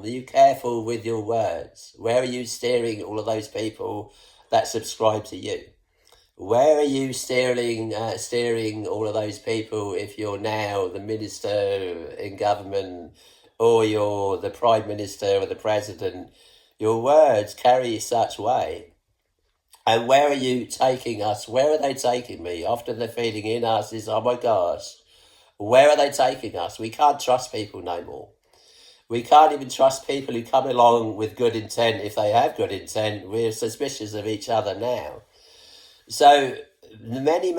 Are you careful with your words? Where are you steering all of those people that subscribe to you? Where are you steering all of those people if you're now the minister in government or you're the prime minister or the president? Your words carry such weight. And where are you taking us? Where are they taking me? Often the feeling in us is, oh my gosh, where are they taking us? We can't trust people no more. We can't even trust people who come along with good intent if they have good intent. We're suspicious of each other now. So many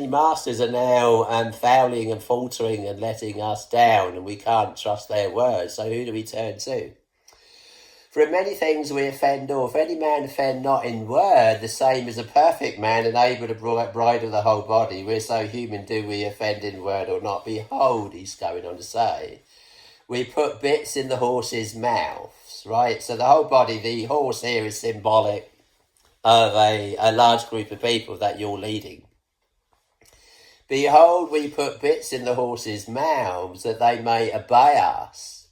masters are now fouling and faltering and letting us down, and we can't trust their words. So who do we turn to? For in many things we offend all. If any man offend not in word, the same as a perfect man and able to bridle the whole body. We're so human, do we offend in word or not? Behold, he's going on to say, we put bits in the horse's mouths, right? So the whole body, the horse here is symbolic of a large group of people that you're leading. Behold, we put bits in the horses' mouths that they may obey us,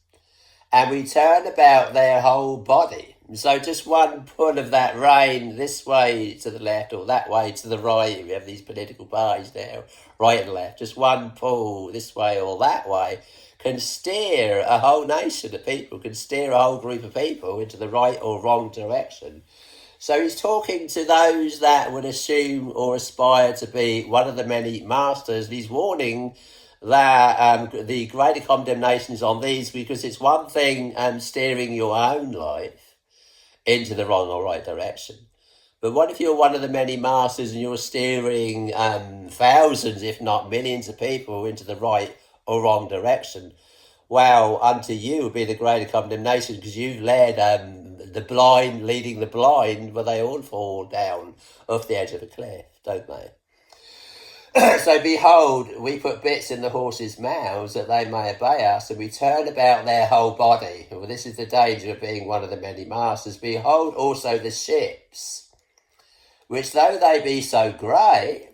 and we turn about their whole body. So just one pull of that rein this way to the left or that way to the right. We have these political parties now, right and left. Just one pull this way or that way can steer a whole nation of people, can steer a whole group of people into the right or wrong direction. So he's talking to those that would assume or aspire to be one of the many masters. And he's warning that the greater condemnation is on these, because it's one thing steering your own life into the wrong or right direction. But what if you're one of the many masters and you're steering thousands, if not millions of people into the right or wrong direction? Well, unto you will be the greater condemnation, because you've led the blind leading the blind, where they all fall down off the edge of a cliff, don't they? So behold, we put bits in the horses' mouths that they may obey us, and we turn about their whole body. Well, this is the danger of being one of the many masters. Behold also the ships, which though they be so great,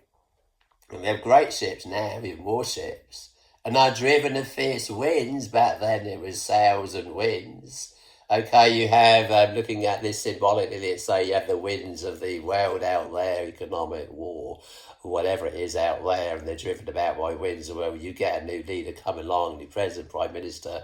and we have great ships now, we have more ships, and are driven of fierce winds. Back then it was sails and winds. Okay, you have, looking at this symbolically, let's say you have the winds of the world out there, economic war, whatever it is out there, and they're driven about by winds. Well, you get a new leader come along, new president, prime minister,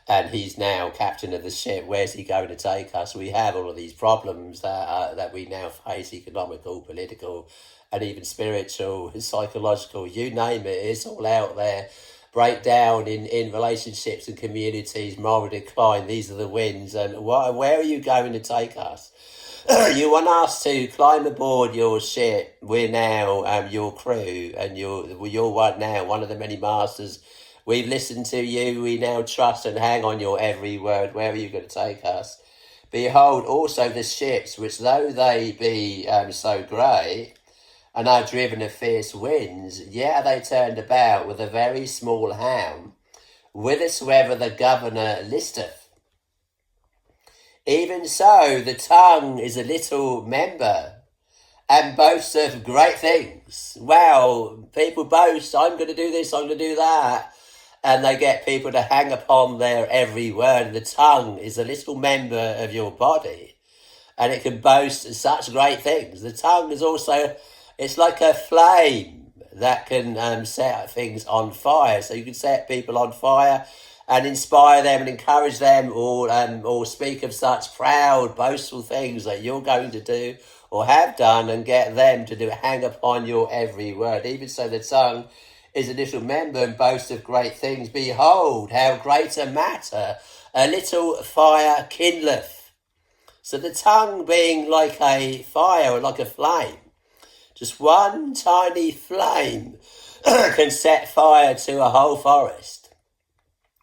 and he's now captain of the ship. Where's he going to take us? We have all of these problems that we now face, economical, political, and even spiritual, psychological, you name it, it's all out there. Breakdown in relationships and communities, moral decline. These are the winds. And where are you going to take us? You want us to climb aboard your ship. We're now your crew, and you're one of the many masters. We've listened to you. We now trust and hang on your every word. Where are you going to take us? Behold also the ships, which though they be so great, and are driven of fierce winds, yet are they turned about with a very small helm, whithersoever the governor listeth. Even so, the tongue is a little member, and boasts of great things. Wow, people boast, I'm going to do this, I'm going to do that, and they get people to hang upon their every word. The tongue is a little member of your body, and it can boast such great things. The tongue is also, it's like a flame that can set things on fire. So you can set people on fire and inspire them and encourage them, or speak of such proud, boastful things that you're going to do or have done, and get them to hang upon your every word. Even so, the tongue is a little member and boasts of great things. Behold, how great a matter a little fire kindleth. So the tongue being like a fire or like a flame. Just one tiny flame can set fire to a whole forest.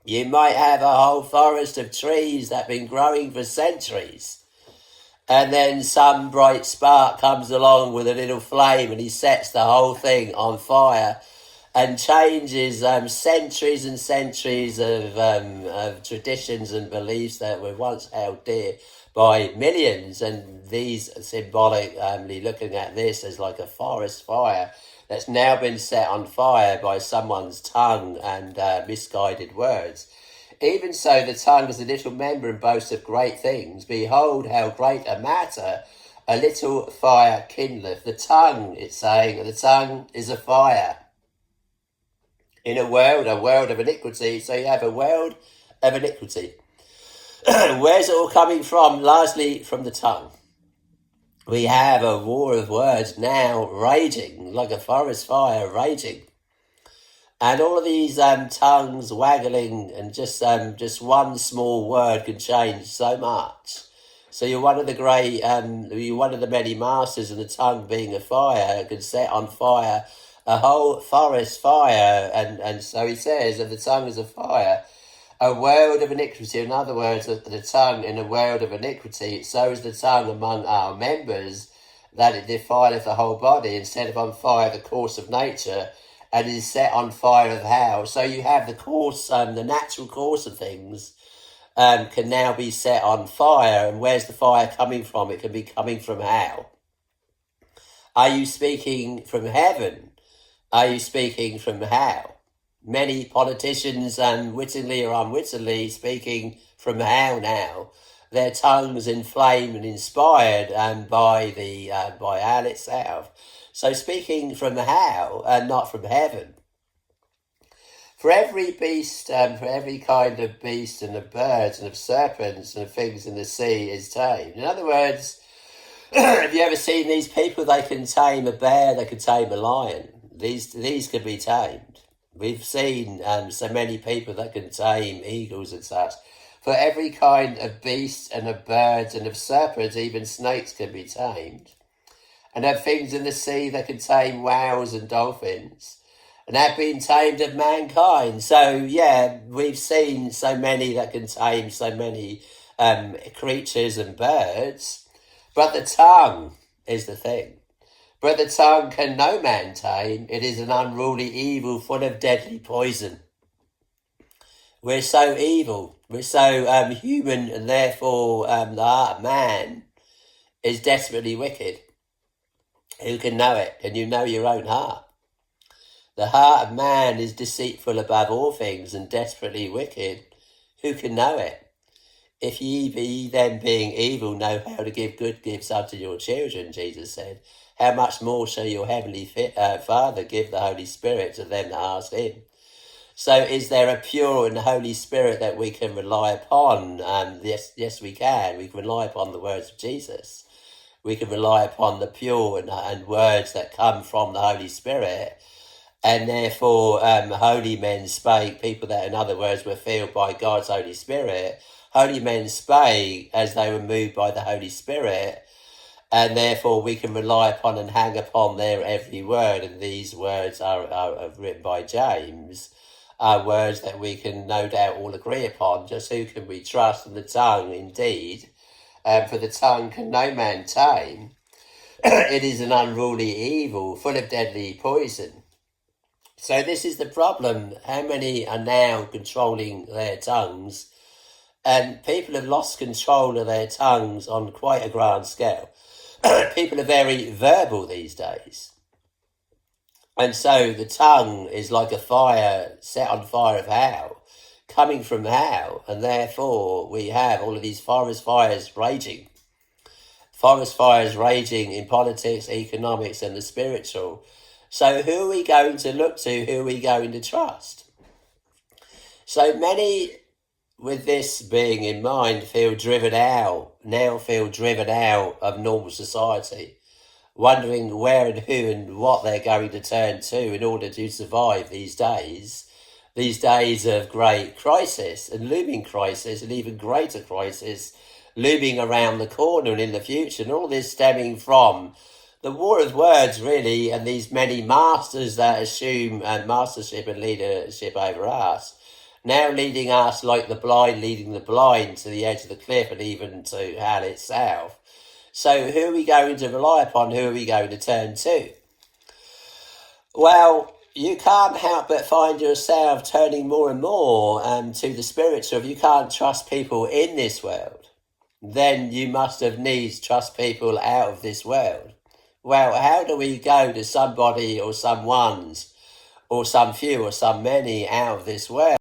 You might have a whole forest of trees that have been growing for centuries, and then some bright spark comes along with a little flame and he sets the whole thing on fire and changes centuries and centuries of traditions and beliefs that were once held dear by millions. And these symbolically looking at this as like a forest fire that's now been set on fire by someone's tongue and misguided words. Even so, the tongue is a little member and boasts of great things. Behold, how great a matter a little fire kindleth. The tongue, it's saying, the tongue is a fire. In a world of iniquity. So you have a world of iniquity. Where's it all coming from? Largely from the tongue. We have a war of words now raging, like a forest fire raging. And all of these tongues waggling, and just one small word can change so much. So you're one of the great, you're one of the many masters, and the tongue being a fire can set on fire a whole forest fire. And so he says that the tongue is a fire, a world of iniquity. In other words, the tongue in a world of iniquity, so is the tongue among our members, that it defileth the whole body, and set on fire the course of nature, and is set on fire of hell. So you have the course, the natural course of things can now be set on fire. And where's the fire coming from? It can be coming from hell. Are you speaking from heaven? Are you speaking from hell? Many politicians, wittingly or unwittingly, speaking from hell now. Their tongues inflamed and inspired by hell itself. So speaking from hell and not from heaven. For every beast, for every kind of beast and of birds and of serpents and of things in the sea is tamed. In other words, have you ever seen these people? They can tame a bear, they can tame a lion. These can be tamed. We've seen so many people that can tame eagles and such. For every kind of beast and of birds and of serpents, even snakes can be tamed. And of things in the sea that can tame whales and dolphins, and have been tamed of mankind. So yeah, we've seen so many that can tame so many creatures and birds. But the tongue is the thing. But the tongue can no man tame. It is an unruly evil full of deadly poison. We're so evil. We're so human, and therefore the heart of man is desperately wicked. Who can know it? Can you know your own heart? The heart of man is deceitful above all things and desperately wicked. Who can know it? If ye be then being evil know how to give good gifts unto your children, Jesus said, how much more shall your heavenly Father give the Holy Spirit to them that ask him? So is there a pure and Holy Spirit that we can rely upon? Yes, we can. We can rely upon the words of Jesus. We can rely upon the pure and words that come from the Holy Spirit. And therefore, holy men spake, people that in other words were filled by God's Holy Spirit. Holy men spake as they were moved by the Holy Spirit. And therefore we can rely upon and hang upon their every word. And these words are written by James, are words that we can no doubt all agree upon. Just who can we trust? And the tongue indeed, for the tongue can no man tame. It is an unruly evil, full of deadly poison. So this is the problem. How many are now controlling their tongues? And people have lost control of their tongues on quite a grand scale. People are very verbal these days. And so the tongue is like a fire set on fire of hell, coming from hell. And therefore we have all of these forest fires raging. Forest fires raging in politics, economics and the spiritual. So who are we going to look to? Who are we going to trust? So many, with this being in mind, feel driven out of normal society, wondering where and who and what they're going to turn to in order to survive these days of great crisis and looming crisis and even greater crisis looming around the corner and in the future. And all this stemming from the war of words, really, and these many masters that assume mastership and leadership over us, now leading us like the blind, leading the blind to the edge of the cliff and even to hell itself. So who are we going to rely upon? Who are we going to turn to? Well, you can't help but find yourself turning more and more to the spiritual. If you can't trust people in this world, then you must have needs trust people out of this world. Well, how do we go to somebody or some ones or some few or some many out of this world?